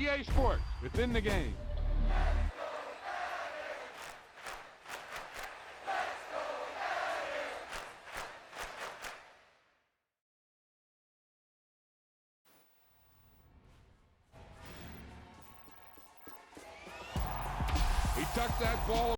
EA Sports, within the game. He tucked that ball.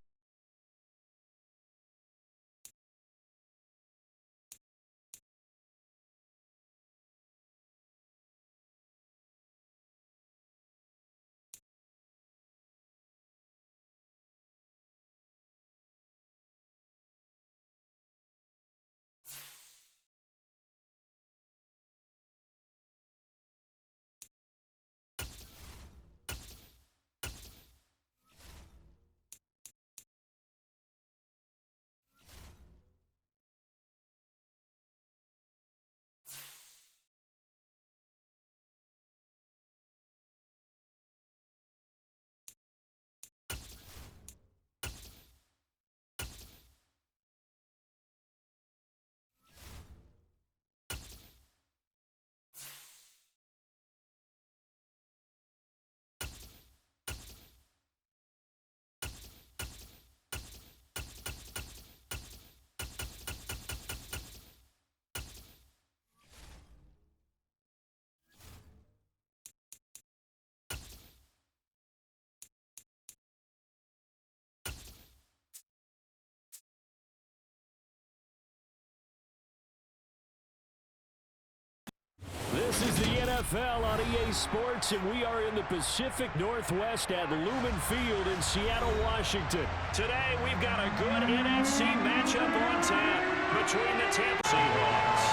This is the NFL on EA Sports, and we are in the Pacific Northwest at Lumen Field in Seattle, Washington. Today, we've got a good NFC matchup on tap between the Tampa Seahawks.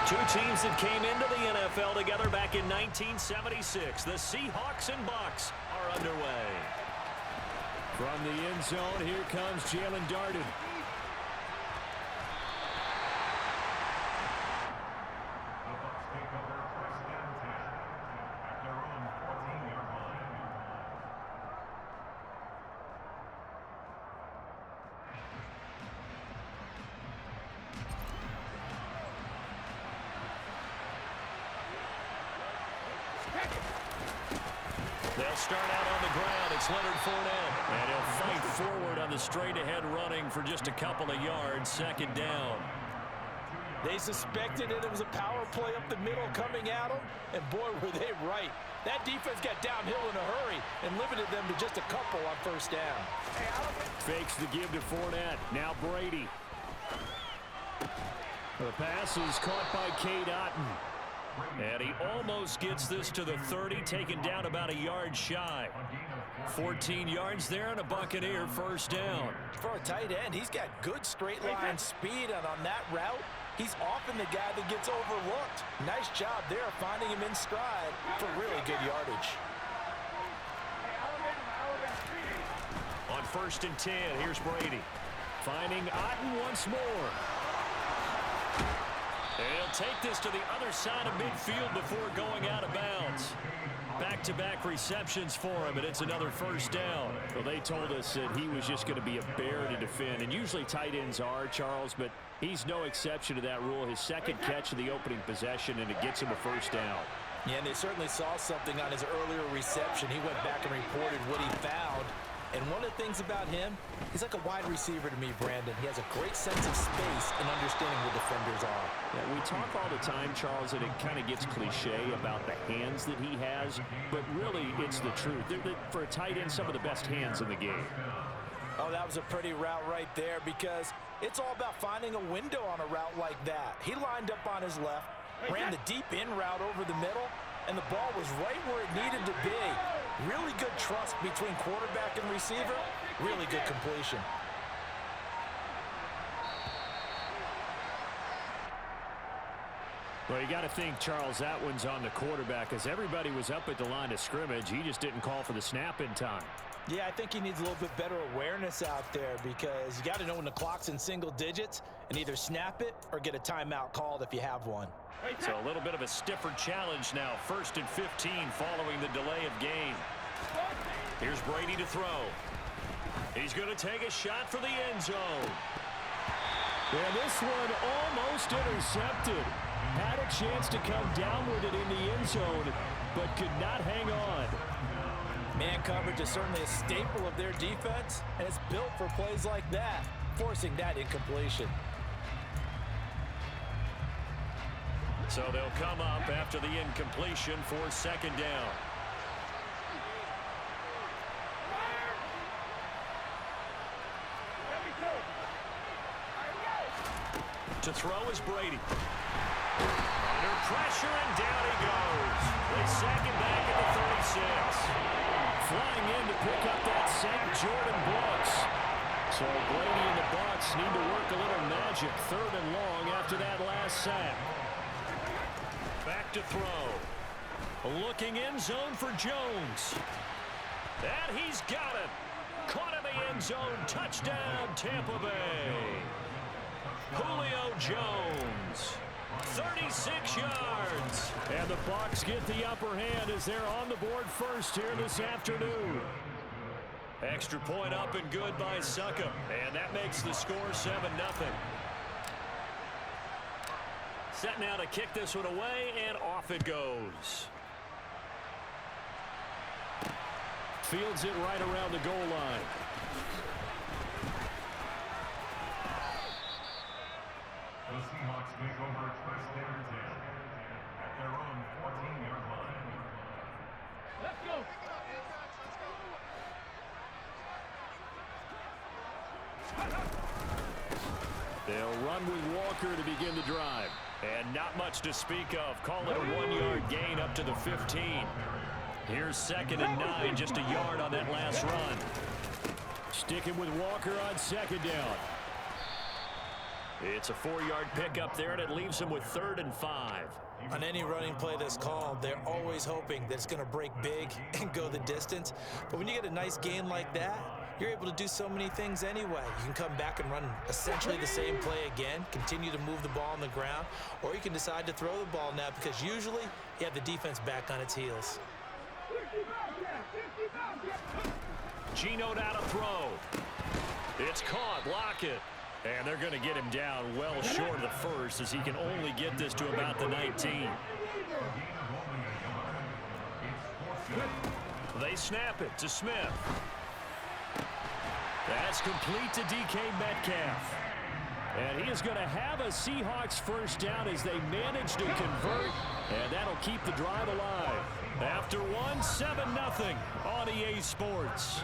Two teams that came into the NFL together back in 1976. The Seahawks and Bucs are underway. From the end zone, here comes Jalen Darden. They'll start out on the ground. It's Leonard Fournette. And he'll fight forward on the straight-ahead running for just a couple of yards. Second down. They suspected it was a power play up the middle coming at them, and boy, were they right. That defense got downhill in a hurry and limited them to just a couple on first down. Fakes the give to Fournette. Now Brady. The pass is caught by Cade Otton. And he almost gets this to the 30, taken down about a yard shy. 14 yards there and a Buccaneer first down. For a tight end, he's got good straight line speed, and on that route, he's often the guy that gets overlooked. Nice job there finding him in stride for really good yardage. On 1st and 10, here's Brady. Finding Otton once more. And he'll take this to the other side of midfield before going out of bounds. Back-to-back receptions for him, and it's another first down. Well, they told us that he was just going to be a bear to defend, and usually tight ends are, Charles, but he's no exception to that rule. His second catch of the opening possession, and it gets him a first down. Yeah, and they certainly saw something on his earlier reception. He went back and reported what he found. And one of the things about him, he's like a wide receiver to me, Brandon. He has a great sense of space and understanding where defenders are. Yeah, we talk all the time, Charles, and it kind of gets cliche about the hands that he has, but really it's the truth. For a tight end, some of the best hands in the game. Oh, that was a pretty route right there, because it's all about finding a window on a route like that. He lined up on his left, ran the deep in route over the middle, and the ball was right where it needed to be. Really good trust between quarterback and receiver. Really good completion. Well, you got to think, Charles, that one's on the quarterback, as everybody was up at the line of scrimmage. He just didn't call for the snap in time. Yeah, I think he needs a little bit better awareness out there, because you got to know when the clock's in single digits and either snap it or get a timeout called if you have one. So a little bit of a stiffer challenge now. 1st and 15 following the delay of game. Here's Brady to throw. He's going to take a shot for the end zone. And this one almost intercepted. Had a chance to come down with it in the end zone. but could not hang on. Man coverage is certainly a staple of their defense, and it's built for plays like that, forcing that incompletion. So they'll come up after the incompletion for second down. To throw is Brady. Under pressure, and down he goes. They sack him back at the 36. Flying in to pick up that sack, Jordan Brooks. So Brady and the Bucs need to work a little magic. 3rd and long after that last sack. Back to throw. Looking end zone for Jones. And he's got it. Caught in the end zone. Touchdown, Tampa Bay. Julio Jones, 36 yards. And the Bucs get the upper hand as they're on the board first here this afternoon. Extra point up and good by Succop. And that makes the score 7-0. Set now to kick this one away, and off it goes. Fields it right around the goal line. The Seahawks take over first down at their own 14-yard line. Let's go. They'll run with Walker to begin the drive. And not much to speak of. Call it a 1-yard gain up to the 15. Here's 2nd and 9, just a yard on that last run. Sticking with Walker on 2nd down. It's a 4-yard pickup there, and it leaves him with 3rd and 5. On any running play that's called, they're always hoping that it's going to break big and go the distance. But when you get a nice gain like that, you're able to do so many things anyway. You can come back and run essentially the same play again, continue to move the ball on the ground, or you can decide to throw the ball now because usually you have the defense back on its heels. Gino'd out a throw. It's caught. Lockett. And they're going to get him down well short of the first as he can only get this to about the 19. They snap it to Smith. That's complete to DK Metcalf. And he is going to have a Seahawks first down as they manage to convert. And that'll keep the drive alive. After one, 7-0 on EA Sports.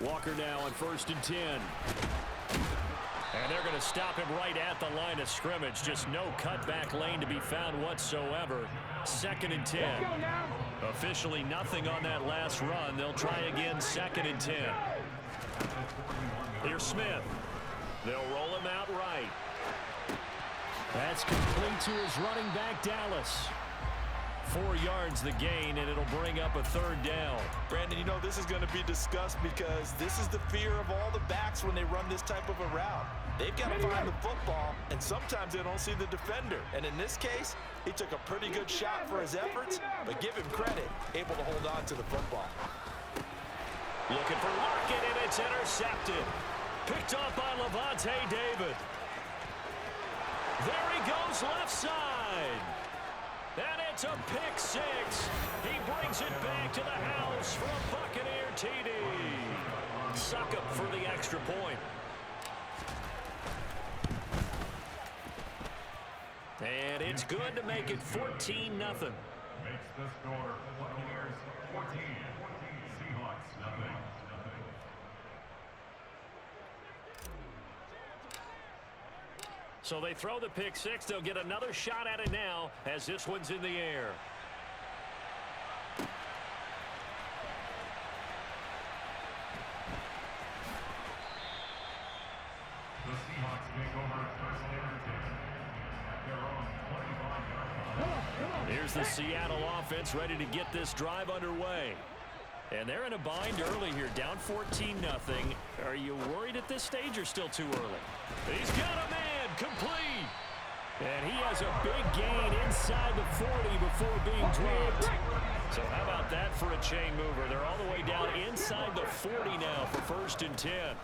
Walker now on 1st and 10. And they're going to stop him right at the line of scrimmage. Just no cutback lane to be found whatsoever. 2nd and 10. Officially nothing on that last run. They'll try again 2nd and 10. Here's Smith. They'll roll him out right. That's complete to his running back, Dallas. 4 yards the gain, and it'll bring up a 3rd down. Brandon, you know this is going to be discussed because this is the fear of all the backs when they run this type of a route. They've got to find the football, and sometimes they don't see the defender. And in this case, he took a pretty good shot for his efforts, but give him credit, able to hold on to the football. Looking for Lockett, and it's intercepted. Picked off by Levante David. There he goes left side. And it's a pick 6. He brings it back to the house for a Buccaneer TD. Succop for the extra point. And it's good to make it 14-0. Makes the score Buccaneers 14, Seahawks nothing. So they throw the pick 6. They'll get another shot at it now as this one's in the air. The Seahawks take over first down at their own 25-yard line. Here's the Seattle offense ready to get this drive underway. And they're in a bind early here, down 14-0. Are you worried at this stage or still too early? He's got a man, complete. And he has a big gain inside the 40 before being dropped. So how about that for a chain mover? They're all the way down inside the 40 now for 1st and 10.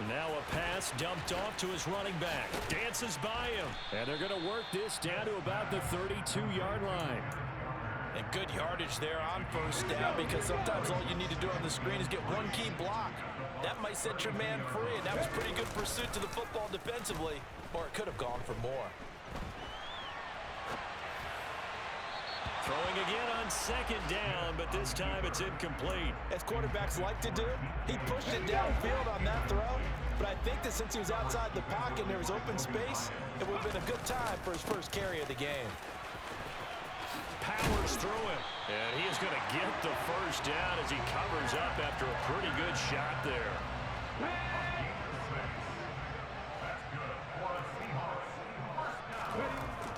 Now a pass dumped off to his running back. Dances by him. And they're going to work this down to about the 32-yard line. And good yardage there on 1st down, because sometimes all you need to do on the screen is get one key block. That might set your man free, and that was pretty good pursuit to the football defensively, or it could have gone for more. Throwing again on 2nd down, but this time it's incomplete. As quarterbacks like to do, he pushed it downfield on that throw, but I think that since he was outside the pocket and there was open space, it would have been a good time for his first carry of the game. Powers through him, and he is going to get the 1st down as he covers up after a pretty good shot there.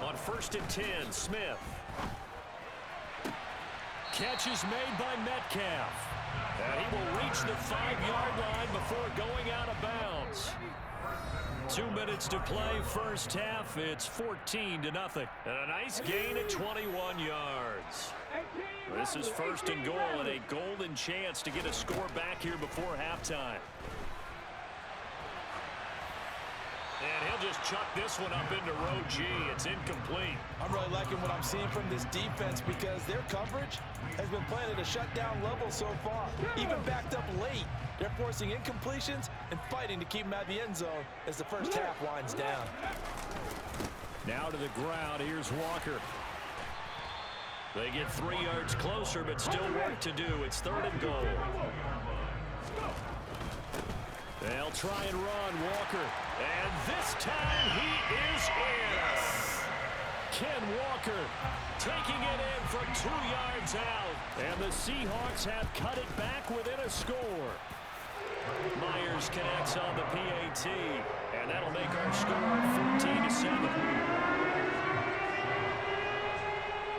On 1st and 10, Smith. Catch is made by Metcalf. And he will reach the 5-yard line before going out of bounds. 2 minutes to play, 1st half. It's 14-0. And a nice gain at 21 yards. This is 1st and goal, and a golden chance to get a score back here before halftime. And he'll just chuck this one up into row G. It's incomplete. I'm really liking what I'm seeing from this defense, because their coverage has been playing at a shutdown level so far. Even backed up late, they're forcing incompletions and fighting to keep them out of the end zone as the 1st half winds down. Now to the ground. Here's Walker. They get 3 yards closer, but still work to do. It's 3rd and goal. They'll try and run Walker. And this time he is in. Ken Walker taking it in from 2 yards out. And the Seahawks have cut it back within a score. Myers connects on the PAT. And that'll make our score 14-7.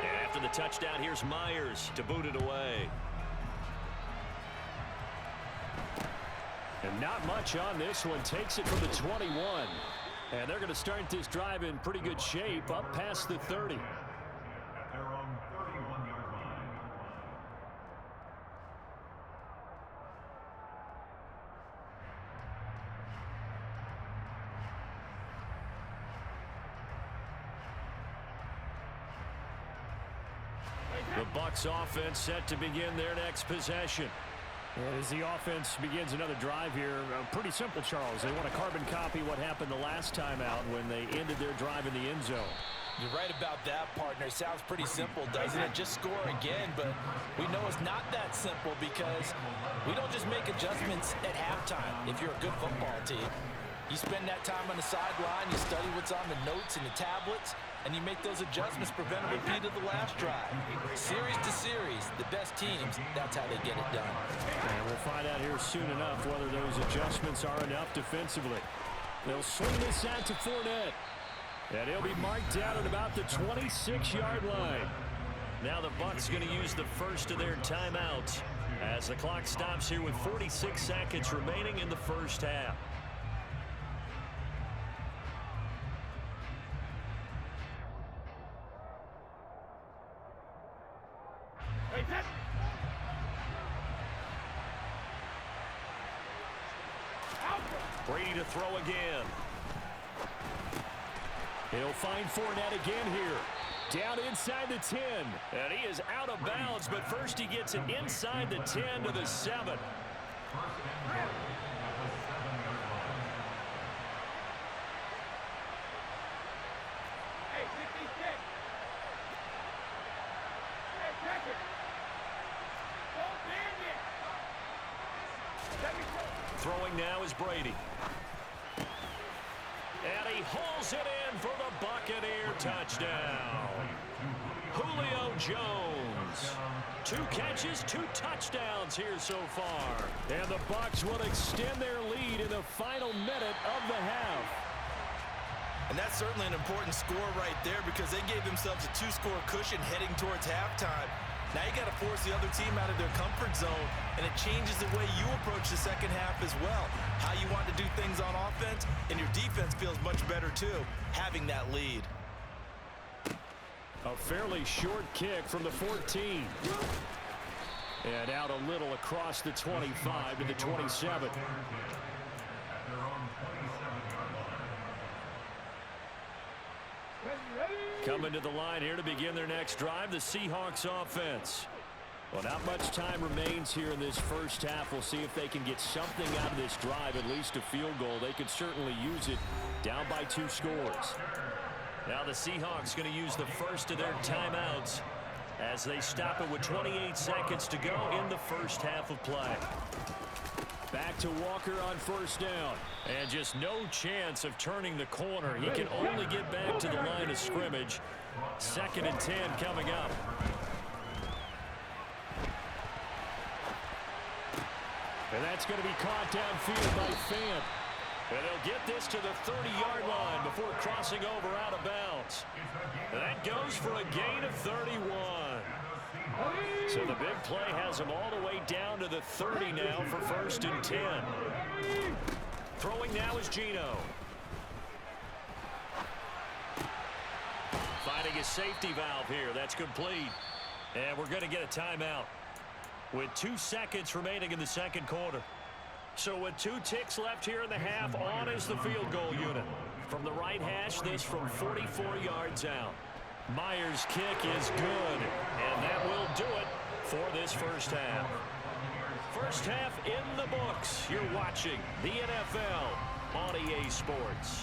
And after the touchdown, here's Myers to boot it away. And not much on this one. Takes it from the 21. And they're going to start this drive in pretty good shape up past the 30. At their own 31-yard line. The Bucs offense set to begin their next possession. And as the offense begins another drive here, pretty simple, Charles. They want to carbon copy what happened the last time out when they ended their drive in the end zone. You're right about that, partner. Sounds pretty simple, doesn't it? Just score again, but we know it's not that simple, because we don't just make adjustments at halftime. If you're a good football team, you spend that time on the sideline, you study what's on the notes and the tablets, and you make those adjustments, prevent a repeat of the last drive. Series to series, the best teams, that's how they get it done. And we'll find out here soon enough whether those adjustments are enough defensively. They'll swing this out to Fournette. And he'll be marked down at about the 26-yard line. Now the Bucs going to use the first of their timeouts as the clock stops here with 46 seconds remaining in the 1st half. Brady to throw again. He'll find Fournette again here. Down inside the 10. And he is out of bounds, but first he gets it inside the 10 to the 7. Throwing now is Brady. And he hauls it in for the Buccaneer touchdown. Julio Jones. 2 catches, 2 touchdowns here so far. And the Bucs will extend their lead in the final minute of the half. And that's certainly an important score right there, because they gave themselves a 2-score cushion heading towards halftime. Now you got to force the other team out of their comfort zone, and it changes the way you approach the second half as well. How you want to do things on offense, and your defense feels much better too, having that lead. A fairly short kick from the 14. And out a little across the 25 to the 27. Coming to the line here to begin their next drive, the Seahawks offense. Well, not much time remains here in this first half. We'll see if they can get something out of this drive, at least a field goal. They could certainly use it, down by 2 scores. Now the Seahawks going to use the first of their timeouts as they stop it with 28 seconds to go in the first half of play. Back to Walker on first down. And just no chance of turning the corner. He can only get back to the line of scrimmage. 2nd and 10 coming up. And that's going to be caught downfield by Fant. And they'll get this to the 30-yard line before crossing over out of bounds. And that goes for a gain of 31. So the big play has them all the way down to the 30 now for 1st and 10. Throwing now is Geno. Finding a safety valve here. That's complete. And we're going to get a timeout with 2 seconds remaining in the second quarter. So with 2 ticks left here in the half, on is the field goal unit. From the right hash, this from 44 yards out. Myers' kick is good, and that will do it for this first half. First half in the books. You're watching the NFL on EA Sports.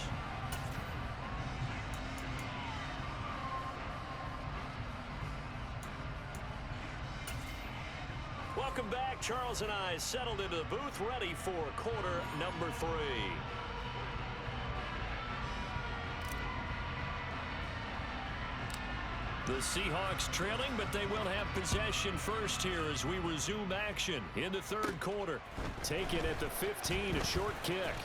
Welcome back. Charles and I settled into the booth, ready for quarter number 3. The Seahawks trailing, but they will have possession first here as we resume action in the third quarter. Taken at the 15, a short kick.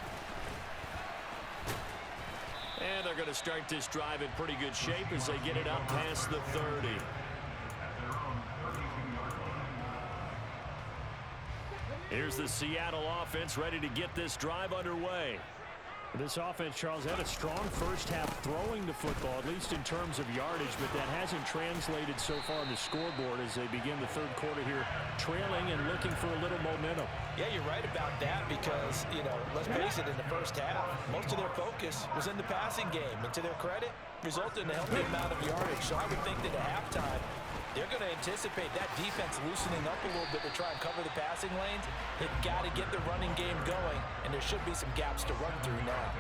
And they're going to start this drive in pretty good shape as they get it up past the 30. Here's the Seattle offense ready to get this drive underway. This offense, Charles, had a strong first half throwing the football, at least in terms of yardage, but that hasn't translated so far on the scoreboard as they begin the third quarter here, trailing and looking for a little momentum. Yeah, you're right about that because, let's face it, in the first half, most of their focus was in the passing game. And to their credit, resulted in a healthy amount of yardage. So I would think that at halftime, they're going to anticipate that defense loosening up a little bit to try and cover the passing lanes. They've got to get the running game going, and there should be some gaps to run through now.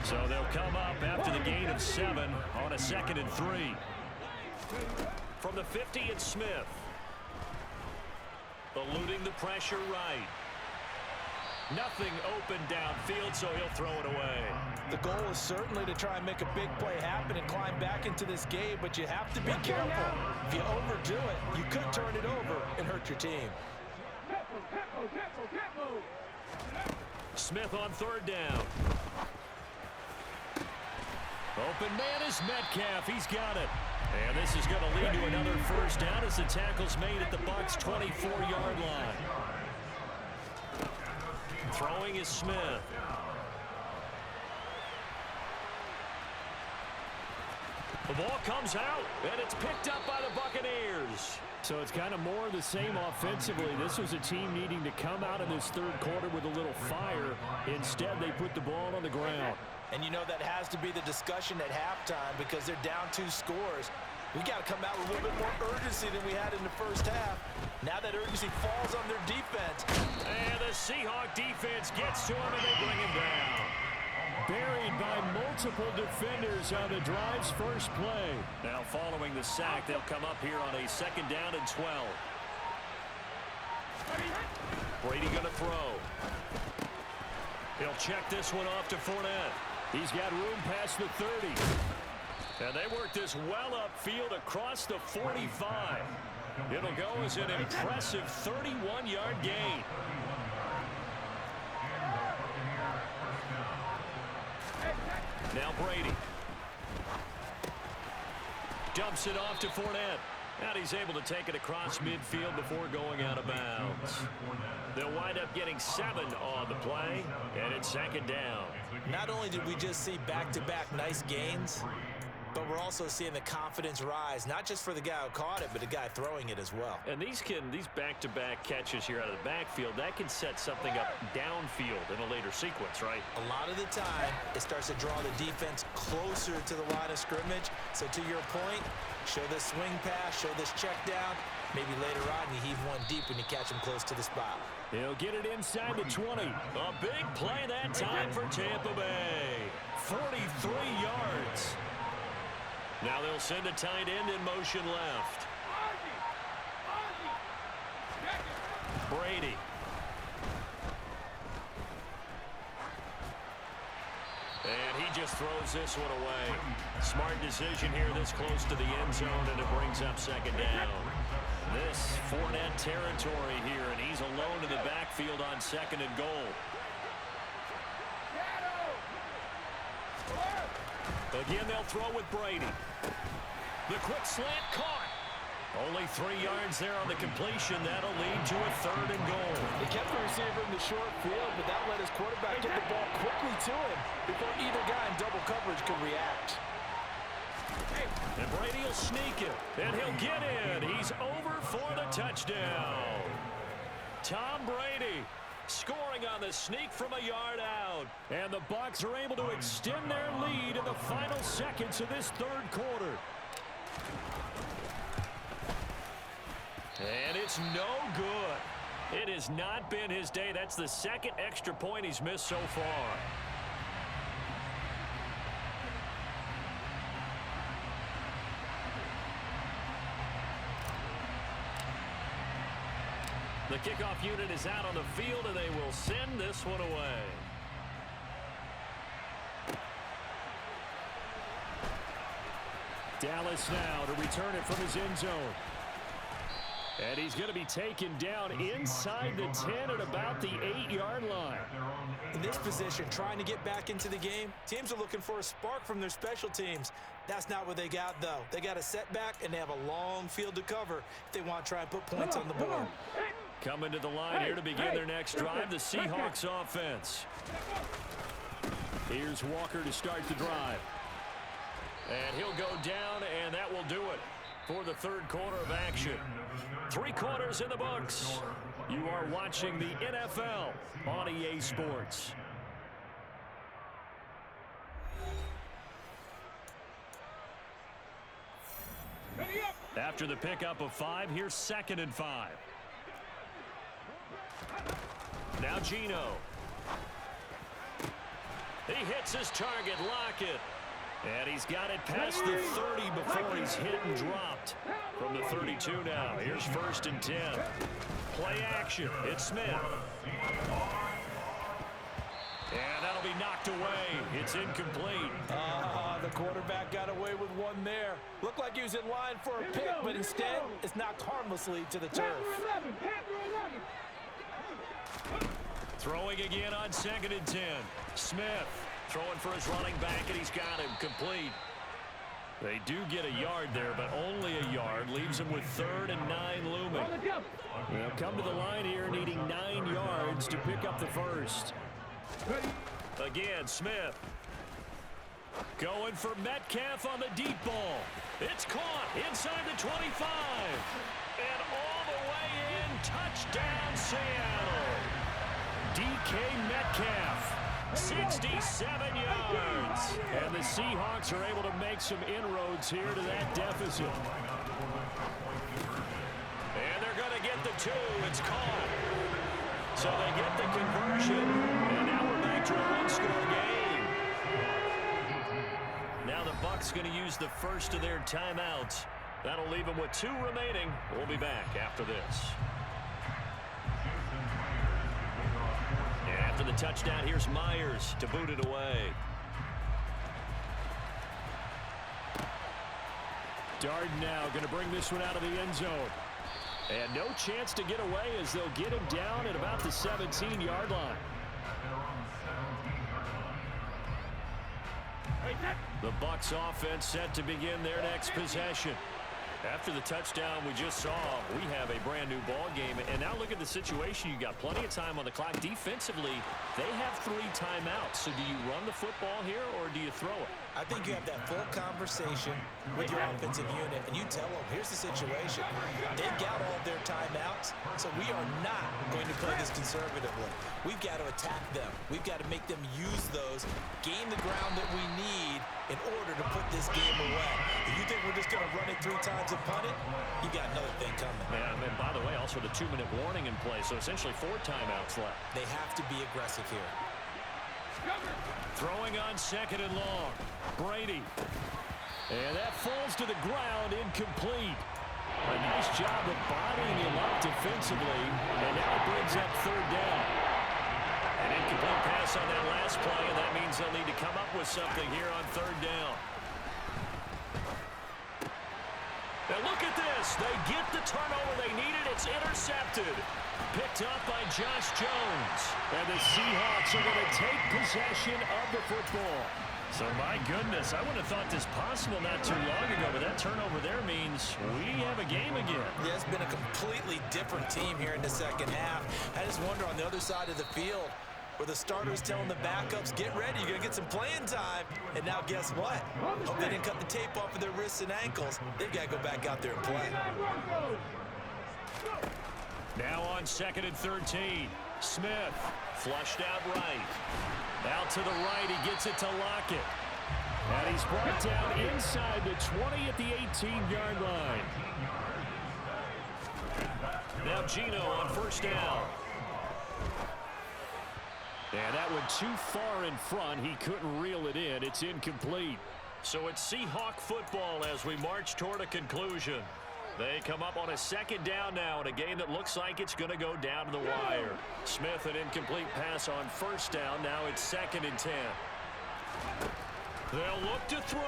So they'll come up after the gain of 7 on a 2nd and 3. From the 50, it's Smith. Eluding the pressure right. Nothing open downfield, so he'll throw it away. The goal is certainly to try and make a big play happen and climb back into this game, but you have to be careful. If you overdo it, you could turn it over and hurt your team. Smith on 3rd down. Open man is Metcalf. He's got it. And this is going to lead to another first down as the tackle's made at the Bucs' 24-yard line. Throwing is Smith. The ball comes out, and it's picked up by the Buccaneers. So it's kind of more of the same offensively. This was a team needing to come out in this third quarter with a little fire. Instead, they put the ball on the ground. And that has to be the discussion at halftime because they're down 2 scores. We got to come out with a little bit more urgency than we had in the first half. Now that urgency falls on their defense. And the Seahawk defense gets to him, and they bring him down. Buried by multiple defenders on the drive's first play. Now following the sack, they'll come up here on a 2nd down and 12. Brady going to throw. He'll check this one off to Fournette. He's got room past the 30. And they work this well upfield across the 45. It'll go as an impressive 31-yard gain. Now Brady. Dumps it off to Fournette. And he's able to take it across midfield before going out of bounds. They'll wind up getting 7 on the play, and it's second down. Not only did we just see back-to-back nice gains, but we're also seeing the confidence rise, not just for the guy who caught it, but the guy throwing it as well. And these back-to-back catches here out of the backfield, that can set something up downfield in a later sequence, right? A lot of the time, it starts to draw the defense closer to the line of scrimmage. So to your point, show this swing pass, show this check down. Maybe later on you heave one deep when you catch him close to the spot. He'll get it inside the 20. A big play that time for Tampa Bay. 43 yards. Now they'll send a tight end in motion left. Brady. And he just throws this one away. Smart decision here this close to the end zone, and it brings up second down. This Fournette territory here, and he's alone in the backfield on second and goal. Again, they'll throw with Brady. The quick slant caught. Only 3 yards there on the completion. That'll lead to a third and goal. He kept the receiver in the short field, but that let his quarterback get the ball quickly to him before either guy in double coverage could react. And Brady will sneak it, and he'll get in. He's over for the touchdown. Tom Brady scoring on the sneak from a yard out. And the Bucs are able to extend their lead in the final seconds of this third quarter. And it's no good. It has not been his day. That's the second extra point he's missed so far. The kickoff unit is out on the field, and they will send this one away. Dallas now to return it from his end zone. And he's going to be taken down inside the 10 at about the 8-yard line. In this position, trying to get back into the game, teams are looking for a spark from their special teams. That's not what they got, though. They got a setback, and they have a long field to cover if they want to try and put points on the board. Coming to the line here to begin their next drive, the Seahawks offense. Here's Walker to start the drive. And he'll go down, and that will do it for the third quarter of action. 3 quarters in the books. You are watching the NFL on EA Sports. After the pickup of 5, here's 2nd and 5. Now Geno. He hits his target, Lockett. And he's got it past the 30 before he's hit and dropped. From the 32 now, here's 1st and 10. Play action, it's Smith. And that'll be knocked away. It's incomplete. The quarterback got away with one there. Looked like he was in line for a pick, but instead, it's knocked harmlessly to the turf. Throwing again on 2nd and 10. Smith throwing for his running back, and he's got him complete. They do get a yard there, but only a yard. Leaves him with 3rd and 9 looming. They'll come to the line here needing 9 yards to pick up the first. Again, Smith. Going for Metcalf on the deep ball. It's caught inside the 25. And all the way in, touchdown Seattle. DK Metcalf. 67 yards. And the Seahawks are able to make some inroads here to that deficit. And they're going to get the 2. It's caught. So they get the conversion. And now we're back to a 1-score game. Now the Bucs going to use the first of their timeouts. That'll leave them with 2 remaining. We'll be back after this. After the touchdown, here's Myers to boot it away. Darden now going to bring this one out of the end zone. And no chance to get away as they'll get him down at about the 17-yard line. The Bucs offense set to begin their next possession. After the touchdown we just saw, we have a brand new ball game. And now look at the situation. You got plenty of time on the clock. Defensively, they have 3 timeouts. So do you run the football here or do you throw it? I think you have that full conversation with your offensive unit, and you tell them, here's the situation. They've got all their timeouts, so we are not going to play this conservatively. We've got to attack them. We've got to make them use those, gain the ground that we need in order to put this game away. If you think we're just going to run it 3 times and punt it, you got another thing coming. Yeah, and by the way, also the 2-minute warning in play, so essentially 4 timeouts left. They have to be aggressive here. Throwing on 2nd and long. Brady. And that falls to the ground, incomplete. A nice job of bodying him up defensively, and now it brings up 3rd down. An incomplete pass on that last play, and that means they'll need to come up with something here on 3rd down. Now look at this. They get the turnover they needed. It's intercepted. Picked up by Josh Jones. And the Seahawks are going to take possession of the football. So, my goodness, I would have thought this possible not too long ago, but that turnover there means we have a game again. Yeah, it's been a completely different team here in the 2nd half. I just wonder on the other side of the field, where the starters telling the backups, get ready, you're going to get some playing time. And now guess what? Hope they didn't cut the tape off of their wrists and ankles. They've got to go back out there and play. Now on 2nd and 13. Smith flushed out right. Out to the right, he gets it to Lockett. And he's brought down inside the 20 at the 18-yard line. Now Gino on 1st down. And that went too far in front. He couldn't reel it in. It's incomplete. So it's Seahawk football as we march toward a conclusion. They come up on a 2nd down now in a game that looks like it's going to go down to the wire. Smith, an incomplete pass on 1st down. Now it's 2nd and 10. They'll look to throw.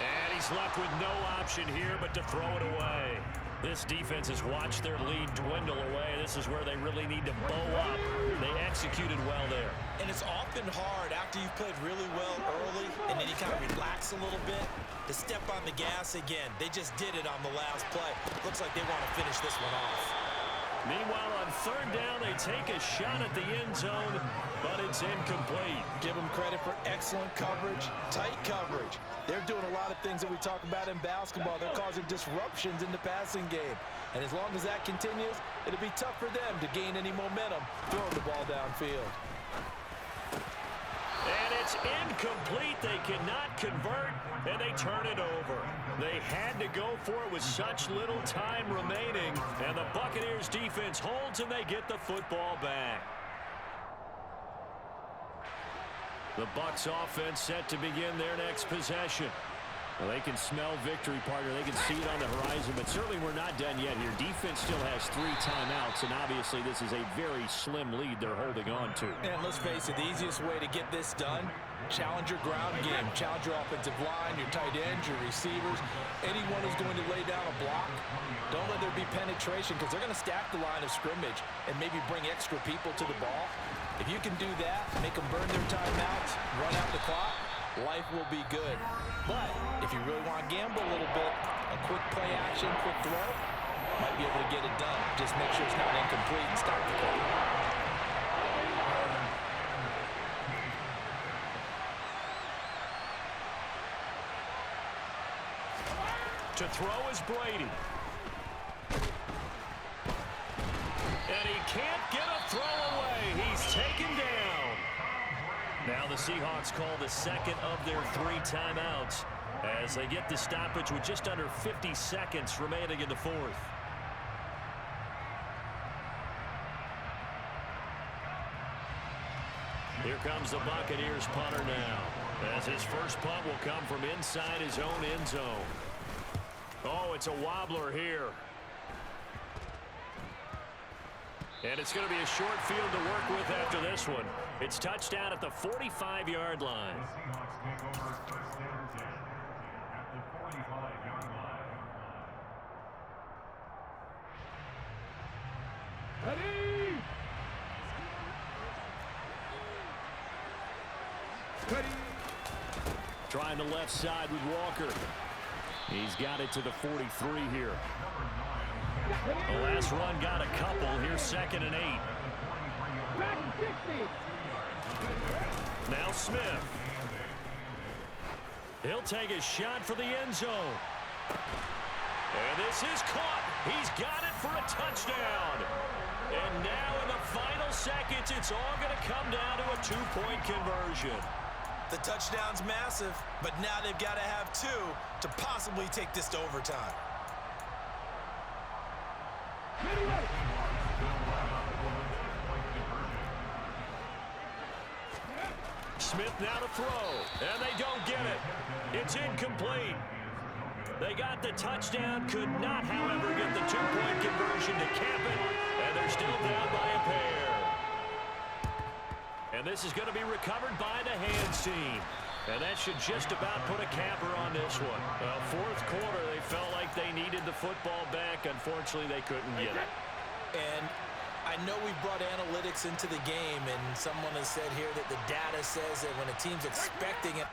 And he's left with no option here but to throw it away. This defense has watched their lead dwindle away. This is where they really need to bow up. They executed well there. And it's often hard after you've played really well early and then you kind of relax a little bit to step on the gas again. They just did it on the last play. Looks like they want to finish this one off. Meanwhile, on 3rd down, they take a shot at the end zone, but it's incomplete. Give them credit for excellent coverage, tight coverage. They're doing a lot of things that we talk about in basketball. They're causing disruptions in the passing game. And as long as that continues, it'll be tough for them to gain any momentum throwing the ball downfield. And it's incomplete. They cannot convert, and they turn it over. They had to go for it with such little time remaining, and the Buccaneers defense holds, and they get the football back. The Bucs offense set to begin their next possession. Well, they can smell victory, partner. They can see it on the horizon, but certainly we're not done yet here. Defense still has 3 timeouts, and obviously this is a very slim lead they're holding on to. And let's face it, the easiest way to get this done, challenge your ground game, challenge your offensive line, your tight ends, your receivers, anyone who's going to lay down a block. Don't let there be penetration because they're going to stack the line of scrimmage and maybe bring extra people to the ball. If you can do that, make them burn their timeouts, run out the clock, life will be good. But if you really want to gamble a little bit, a quick play action, quick throw, might be able to get it done. Just make sure it's not incomplete and stop the clock. To throw is Brady. And he can't get a throw away. He's taken down. Now the Seahawks call the 2nd of their 3 timeouts as they get the stoppage with just under 50 seconds remaining in the 4th. Here comes the Buccaneers punter now, as his first punt will come from inside his own end zone. Oh, it's a wobbler here. And it's going to be a short field to work with after this one. It's touchdown at the 45-yard line. Ready! Ready! Trying the left side with Walker. He's got it to the 43 here. The last run got a couple. Here's 2nd and 8. Back 60. Now Smith. He'll take a shot for the end zone. And this is caught. He's got it for a touchdown. And now in the final seconds, it's all going to come down to a 2-point conversion. The touchdown's massive, but now they've got to have 2 to possibly take this to overtime. Smith now to throw, and they don't get it. It's incomplete. They got the touchdown, could not, however, get the 2-point conversion to cap it, and they're still down by a pair. And this is going to be recovered by the hands team. And that should just about put a capper on this one. Well, 4th quarter, they felt like they needed the football back. Unfortunately, they couldn't get it. And I know we brought analytics into the game, and someone has said here that the data says that when a team's expecting it,